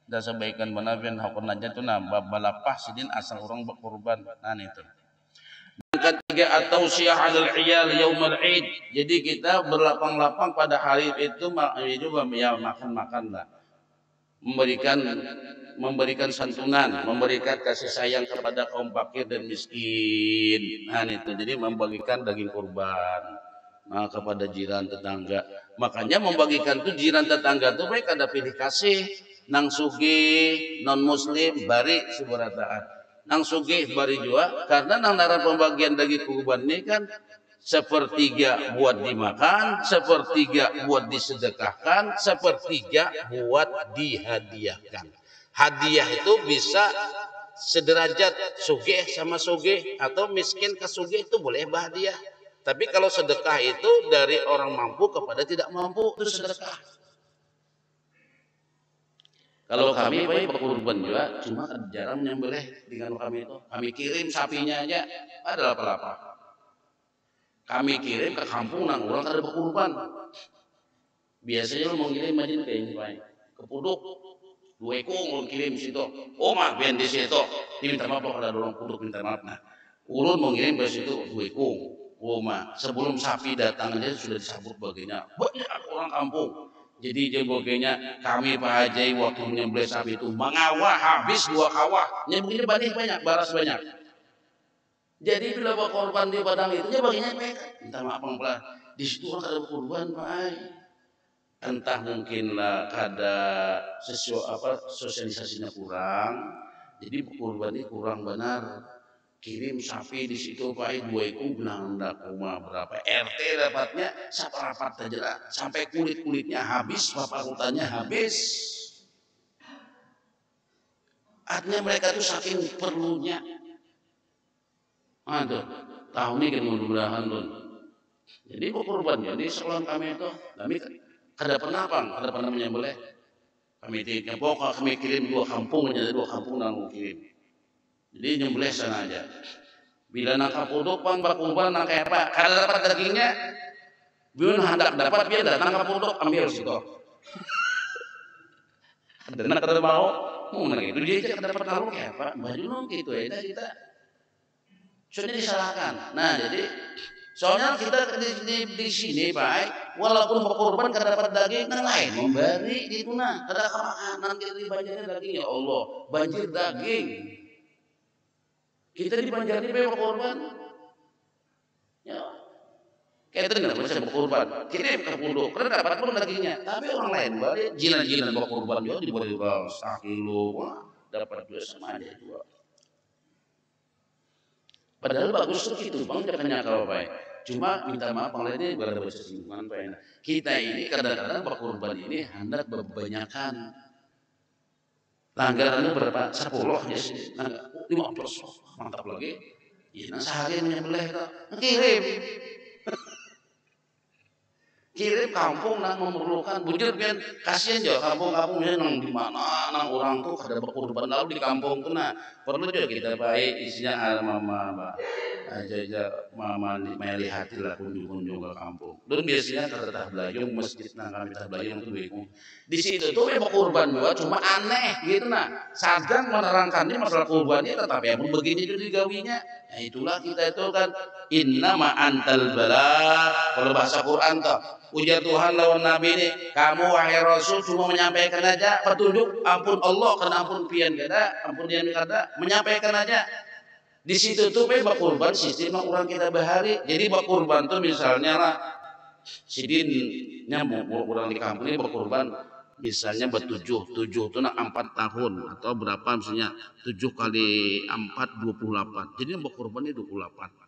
Dan sebaikan bana pian hakon aja tuh nah balapah Sidin asal orang berkorban. Nah itu. Yang ketiga atau syi'alul iyal yaumul id. Jadi kita berlapang-lapang pada hari itu ya makan lah. Memberikan santunan, memberikan kasih sayang kepada kaum fakir dan miskin. Nah itu jadi membagikan daging kurban kepada jiran tetangga. Makanya membagikan tuh jiran tetangga tuh baik ada pilih kasih nang sugih non muslim bari seberataan. Nang sugih bari juga karena nang nara pembagian daging kurban ini kan sepertiga buat dimakan, sepertiga buat disedekahkan, sepertiga buat dihadiahkan. Hadiah itu bisa sederajat sugih sama sugih atau miskin ke sugih itu boleh hadiah. Tapi kalau sedekah itu dari orang mampu kepada tidak mampu itu sedekah. Kalau kami baik berkorban juga, cuma jarang menyembelih dengan kami itu. Kami kirim sapinya aja, ada apa-apa. Kami kirim ke kampung nang orang kada berkorban. Biasanya lu mau ngirim majin ke ini baik, ke Puduk. 2 ekor kirim situ. Oh mah biar di situ. Diminta maaf kalau ada orang kuduk minta maaf. Nah, ulun mau ngirim ke situ 2 ekor. Oh mah sebelum sapi datang aja sudah disambut baginya. Banyak orang kampung. Jadi dia baginya kami Pak Haji waktu menyembelih sapi itu mengawah habis 2 kawah. Nyembelihnya banyak baras banyak. Jadi bila berkorban di padang itu ya baginya minta maaf Pak. Di situ orang ada berkorban Pak. Entah mungkinlah ada sosialisasinya kurang, jadi kurban ini kurang benar. Kirim sapi di situ Pak 2 ekor nanda koma berapa RT dapatnya saparapat aja lah, sampai kulitnya habis, paparutannya habis. Artinya mereka tuh saking perlunya. Aduh, tahun ini kan mudah-mudahan tuh. Jadi kurban jadi sekolah kami itu, kada pernah menyembelih. Kami pokok kami kirim 2 kampung aja, 2 kampung nang kirim. Jadi nyembelih sana aja. Bila nang kapuduk pan bakumban nang kayak apa? Kada dapat dagingnya. Biun hendak dapat biar datang kapuduk ambil situ. Dan kada mau nang itu dia kada dapat tahu kayak apa. Baju nong gitu ya kita. Soalnya disalahkan. Nah, jadi soalnya kita di sini Pak, walaupun berkorban kada dapat daging, nang lain memberi gitu nah, kada makanan kita dibanjirnya daging ya Allah, banjir daging. Kita dibanjiri pe berkorban. Ya. Kita tidak bisa berkorban. Kirim ke punduk, kada dapat pun dagingnya. Tapi orang lain bari jinan-jinan berkorban juga diberi 1 kilo, dapat juga sama aja juga. Padahal bagus tuh gitu bang, jangan nyakal Pak. Cuma minta maaf Bang ini berada bersinggungan Pak. Kita ini kadang-kadang berkorban ini hendak berbanyakan. Langgarannya berapa? 10 ya sih. 15 mantap lagi. Ya sehari menyembelih itu kirim kampung nang memerlukan bujur pian kasihan jo kampung-kampungnya nang di mana nang orang tuh kada berkorban lalu di kampung tuh nah perlu juga kita baik isinya mama Mbak aja mama meli hati lah kunjung ke kampung dan biasanya kada tah belayung masjid nang kami tah belayung tuh bingung di situ tuh memang kurban juga cuma aneh gitu nah sadang menerangkannya masalah kurban ini tetapi yang begini juga digawinya ya itulah kita itu kan innama antal bala kalau bahasa Quran tuh ujar Tuhan lawan Nabi ini, kamu wahai Rasul cuma menyampaikan aja petunjuk ampun Allah karena ampun pian kada, ampun pian kada, menyampaikan aja. Di situ tuh pe berkorban sistem orang kita bahari. Jadi berkorban tuh misalnya lah sidinnya orang di kampung ini berkorban misalnya bertujuh tuh nak 4 tahun atau berapa misalnya 7 kali 4 28. Jadi berkorban ini 28.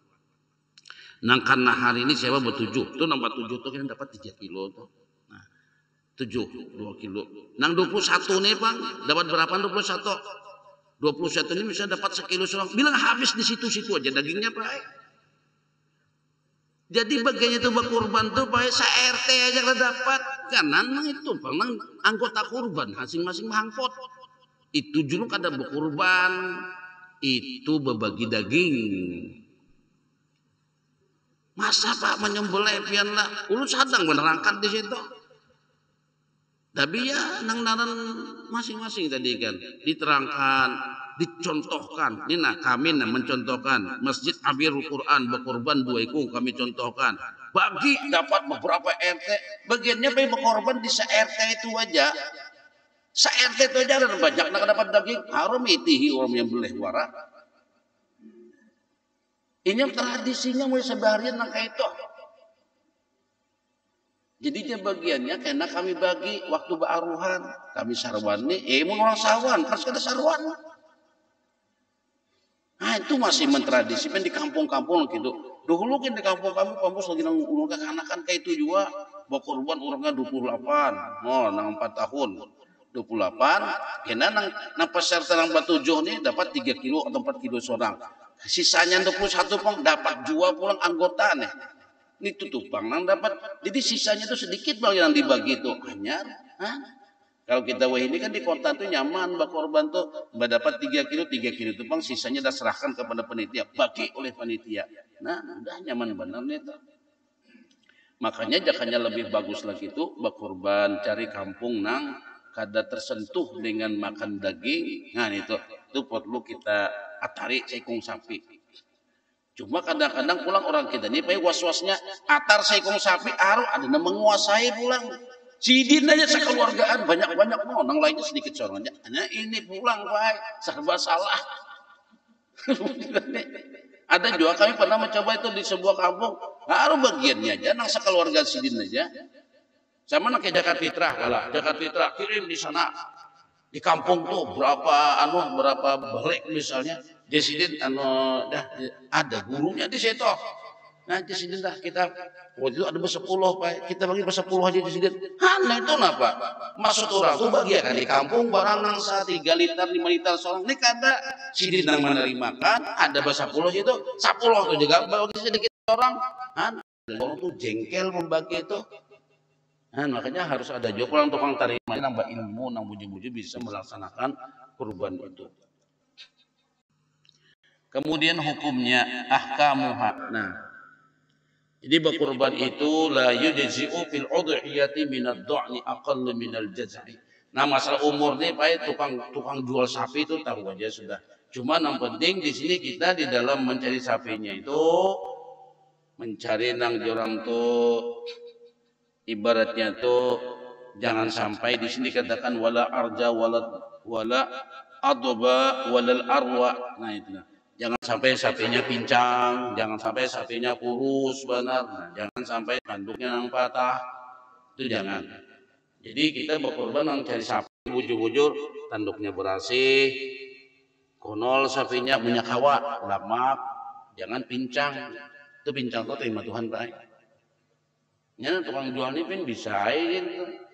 Nang karena hari ini siapa bertujuh tuh nambah 7 tuh kan dapat 3 kilo tuh. Nah, 7 2 kilo. Nang 21 nih Bang, dapat berapa 21? 21 ini bisa dapat 1 kilo serang. Bilang habis di situ-situ aja dagingnya Pak. Jadi bagian itu berkurban tuh Pak, RT aja kada dapat. Kanan itu Bang, anggota kurban masing-masing mangkot. Itu dulu kada berkurban. Itu berbagi daging. Masa Pak menyembelih pian lah, ulun sadang menerangkan di situ. Tapi ya nang-naran masing-masing tadi kan diterangkan, dicontohkan. Ini nah kami mencontohkan Masjid Amirul Quran berkorban 2 ekor kami contohkan. Bagi dapat beberapa RT, bagiannya pe berkorban di se-RT itu aja. Se-RT itu aja dan banyak nak dapat daging, harum itihi orang yang beleh wara. Ini tradisinya mulai sebaharian nang kayak itu. Jadi dia bagiannya karena kami bagi waktu bearuhan. Kami sarwan nih, mun orang sawan, pas kada sarwan. Nah itu masih mentradisikan di kampung-kampung gitu. Dulu kan di kampung kami kampus lagi nang ulun kekanakan kayak itu juga. Berkorban orangnya 28. Oh, nang 4 tahun. 28, kena nang peserta nang 7 nih dapat 3 kilo atau 4 kilo seorang. Sisanya 21 Bang dapat jual pulang anggota nih. Ini tutup Bang nang dapat. Jadi sisanya tuh sedikit Bang yang dibagi itu. Hanya kalau kita wah ini kan di kota tuh nyaman berkorban tuh dapat 3 kilo itu Bang sisanya dah serahkan kepada panitia, bagi oleh panitia. Nah, udah nyaman benar nih tuh. Makanya jangannya lebih bagus lagi tuh berkorban cari kampung nang kada tersentuh dengan makan daging, nah itu perlu kita atari seekong sapi. Cuma kadang-kadang pulang orang kita ini was-wasnya atar seekong sapi aru ada yang menguasai pulang. Sidin aja sekeluargaan banyak-banyak orang lainnya sedikit sorannya. Nah ini pulang Pak, serba salah. Ada juga kami pernah mencoba itu di sebuah kampung, aru bagiannya aja nang sekeluarga sidin aja. Sama nak ke Jakarta Fitrah kalah. Jakarta Fitrah kirim di sana. Di kampung tuh berapa balik misalnya. Disiden ada gurunya di situ. Nah disiden dah kita waktu itu ada bersepuluh Pak. Kita bagi bersepuluh aja disiden. Nah itu kenapa? Maksud orang tuh bagian di kampung barang nang 3 liter 5 liter seorang. Ini kada sidin nang menerimakan ada bersepuluh itu. 10 tuh juga bagi sedikit orang. Orang tuh jengkel membagi itu. Nah, makanya harus ada juga tukang terima nambah ilmu, nang muji-muji bisa melaksanakan kurban itu. Kemudian hukumnya ahkamuha. Nah, jadi berkurban itu la yujzi'u fil udhiyati min ad-dha'ni aqall min al-jaz'i. Nah, masalah umur nih Pak tukang jual sapi itu tahu aja sudah. Cuma yang penting di sini kita di dalam mencari sapinya itu mencari nang jorang tuh ibaratnya tuh jangan sampai di sini katakan wala arja wala adba walal arwa. Nah itu. Jangan sampai sapinya pincang, jangan sampai sapinya kurus benar, nah, jangan sampai tanduknya yang patah. Itu jangan. Jadi kita berkorban mencari sapi bujur-bujur tanduknya berasih, konol sapinya punya kawa, lemak, jangan pincang. Itu pincang tuh terima Tuhan baik. Ini tukang jual ini pun bisa gitu.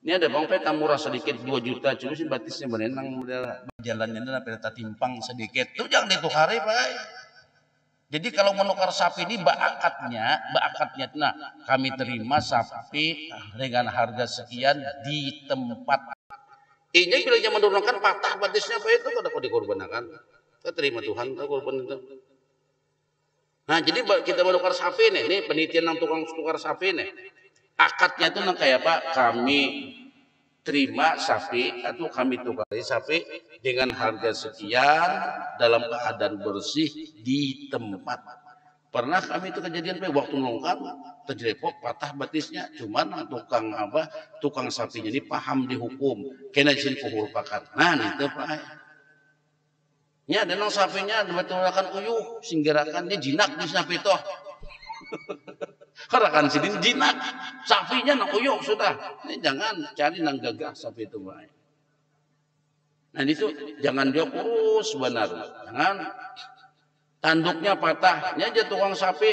Ini ada bang peta murah sedikit 2 juta, cuma sih batisnya berenang jalannya ada peta timpang sedikit. Itu jangan ditukari Pak. Jadi kalau menukar sapi ini akadnya, nah kami terima sapi dengan harga sekian di tempat. Ini bila zaman menurunkan patah batisnya Pak itu kada kau dikorbankan. Kita terima Tuhan tuh korban itu. Nah jadi kita menukar sapi nih, ini penelitian yang tukang tukar sapi nih. Akadnya itu nang kayak Pak, kami terima sapi atau kami tukari sapi dengan harga sekian dalam keadaan bersih di tempat. Pernah kami itu kejadian Pak waktu nongkar terjerepok patah batisnya, cuman tukang sapinya ini paham di hukum, kena izin kuhurpakan. Nah itu Pak. Ini ada nang sapinya betul-betul uyuh, singgirakannya jinak di sapi itu. Karena kan sidin jinak, sapinya nak uyuk sudah. Ini jangan cari nang gagah sapi itu baik. Nah itu jangan dia kurus benar, jangan tanduknya patah. Ini aja tukang sapi,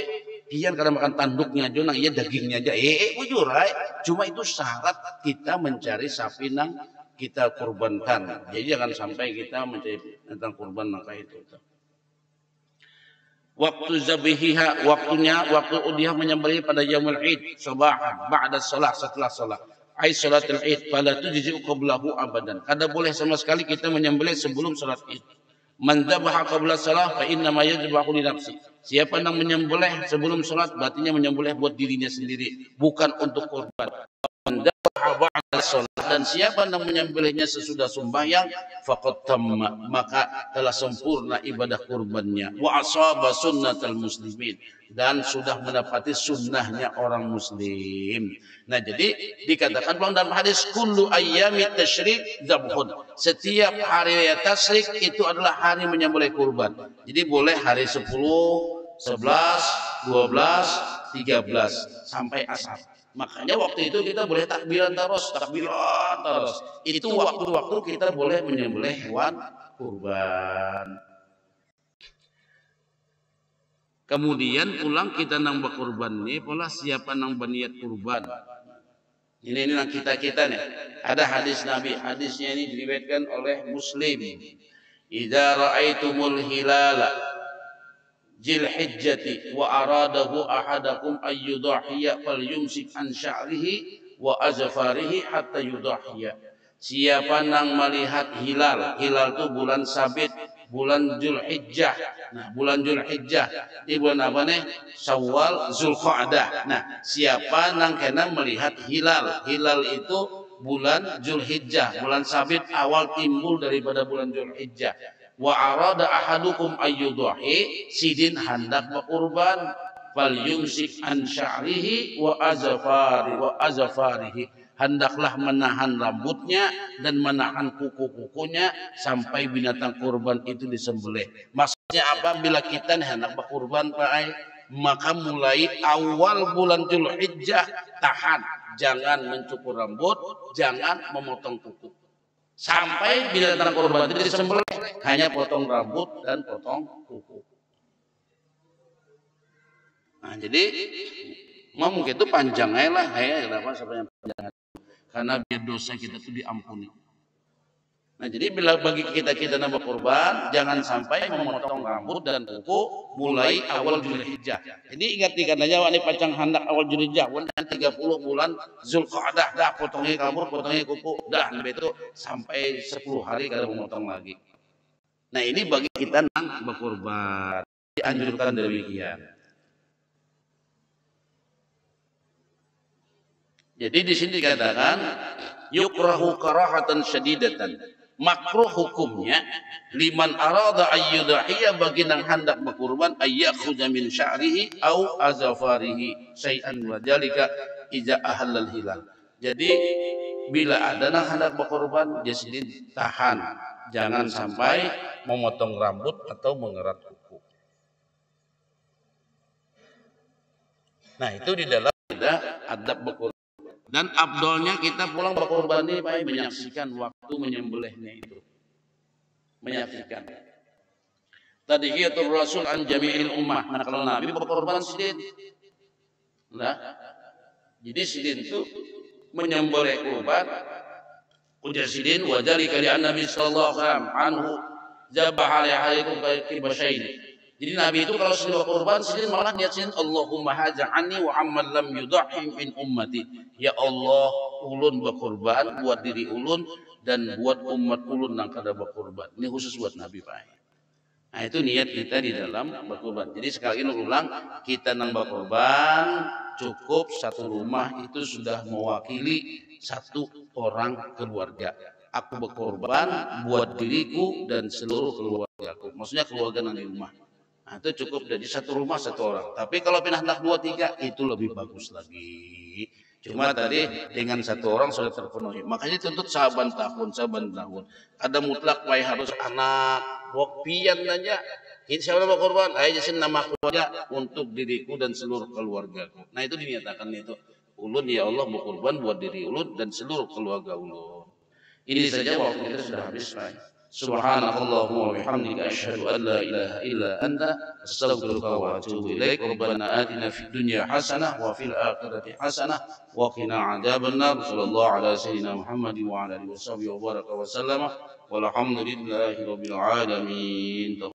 kian karena makan tanduknya aja, nang iya dagingnya aja. Bujur, cuma itu syarat kita mencari sapi nang kita kurbankan. Jadi jangan sampai kita mencari tentang kurban maka itu. Waktu zabihiha, waktu udhiyah menyembelih pada yaumul id, subahan, ba'da salat, setelah salat. Ai salatul id, fala tujzi'u qablahu abadan. Kada boleh sama sekali kita menyembelih sebelum salat id. Man dzabaha qabla salat fa inna ma yadhbahu li nafsi. Siapa yang menyembelih sebelum salat berarti menyembelih buat dirinya sendiri, bukan untuk korban. Man dzabaha ba'da salat, dan siapa yang menyembelihnya sesudah sembahyang faqad tamma, maka telah sempurna ibadah kurbannya. Wa asaba sunnatal muslimin, dan sudah mendapati sunnahnya orang muslim. Nah jadi dikatakan dalam hadis kullu ayyamit tasyrik dzabhun, setiap hari raya tasyrik itu adalah hari menyembelih kurban. Jadi boleh hari 10, 11, 12, 13 sampai asar. Makanya waktu itu kita boleh takbiran terus. Itu waktu-waktu kita boleh menyembelih hewan kurban. Kemudian pulang kita nang berkurban nih, pola siapa nang berniat kurban. Ini nang kita nih. Ada hadis Nabi, hadisnya ini diriwayatkan oleh Muslim. Idza ra'aitumul hilala Dzulhijjati wa aradahu ahadakum ayyudhiya falyumsik an sya'rihi wa azfarihi hatta yudhiya. Siapa nang melihat hilal itu bulan sabit, bulan Dzulhijjah. Nah, bulan Dzulhijjah di bulan apa nih? Syawal, Zulqa'dah. Nah, siapa nang kena melihat hilal itu bulan Zulhijjah, bulan sabit awal timbul daripada bulan Zulhijjah. Wa arada ahadukum ayyudahi, sidin hendak berkurban, fal yumsik an sya'rihi wa azafarihi, hendaklah menahan rambutnya dan menahan kuku-kukunya sampai binatang kurban itu disembelih. Maksudnya apa? Bila kita hendak berkurban, Pak, maka mulai awal bulan Zulhijjah tahan, jangan mencukur rambut, jangan memotong kuku, sampai binatang kurban itu disembelih hanya potong rambut dan potong kuku. Nah, jadi mungkin itu panjang aja lah, kenapa sampai panjang? Karena biar dosa kita itu diampuni. Nah, jadi bila bagi kita nambah kurban, jangan sampai memotong rambut dan kuku mulai awal Zulhijjah. Jadi ingat aja wani pacang hendak awal Zulhijjah, bulan 30 bulan Zulqa'dah dah potongnya rambut, potongnya kuku, dah itu sampai 10 hari kada memotong lagi. Nah, ini bagi kita nang berkurban dianjurkan demikian. Jadi di sini dikatakan yukrahu karahatan syadidatan, makruh hukumnya liman arada ayyudahiyya, bagi nang hendak berkurban, ayyakhudha min sya'rihi au azafarihi syai'an wa dzalika idza ahallal hilal. Jadi bila ada nang hendak berkurban, dia sendiri tahan, jangan sampai memotong rambut atau mengerat kuku. Nah, itu di dalam adab berkurban. Dan abdolnya kita pulang berkorban ini Pak, menyaksikan waktu menyembelihnya itu. Menyaksikan. Tadihiyatul Rasul an jami'il ummah. Nah, kalau Nabi berkorban sidin. Nah, jadi sidin itu menyembelih kurban. Ujar sidin wa dzalika li Nabi sallallahu alaihi wasallam anhu zabaha alaikum kibasyaini. Jadi Nabi itu kalau sudah berkorban, sidin malah niat sidin, Allahumma haja'ani wa amman lam yudahim min ummati. Ya Allah, ulun berkorban buat diri ulun dan buat umat ulun yang kada berkorban. Ini khusus buat Nabi, Pak. Nah, itu niat kita di dalam berkorban. Jadi sekali lagi ulang, kita nang berkorban cukup satu rumah itu sudah mewakili satu orang keluarga. Aku berkorban buat diriku dan seluruh keluargaku. Maksudnya keluarga nang di rumah. Nah, itu cukup dari satu rumah satu orang. Tapi kalau pindah hendak 2-3 itu lebih bagus lagi. Cuma tadi dengan satu orang sudah terpenuhi. Makanya tuntut saban tahun. Ada mutlak baik harus anak, wakpian aja. Insya Allah berkorban, ayo jasin nama keluarga untuk diriku dan seluruh keluargaku. Nah, itu dinyatakan itu. Ulun ya Allah berkorban buat diri ulun dan seluruh keluarga ulun. Ini saja waktu kita sudah habis, Pak. Subhanallahumma wa bihamdika asyhadu an la ilaha illa anta astaghfiruka wa atubu ilaik. Rabbana atina fid dunya hasanah wa fil akhirati hasanah wa qina adzabannar. Sallallahu ala sayyidina Muhammadin wa ala alihi wa sahbihi wa baraka wa sallama. Walhamdulillahi rabbil alamin.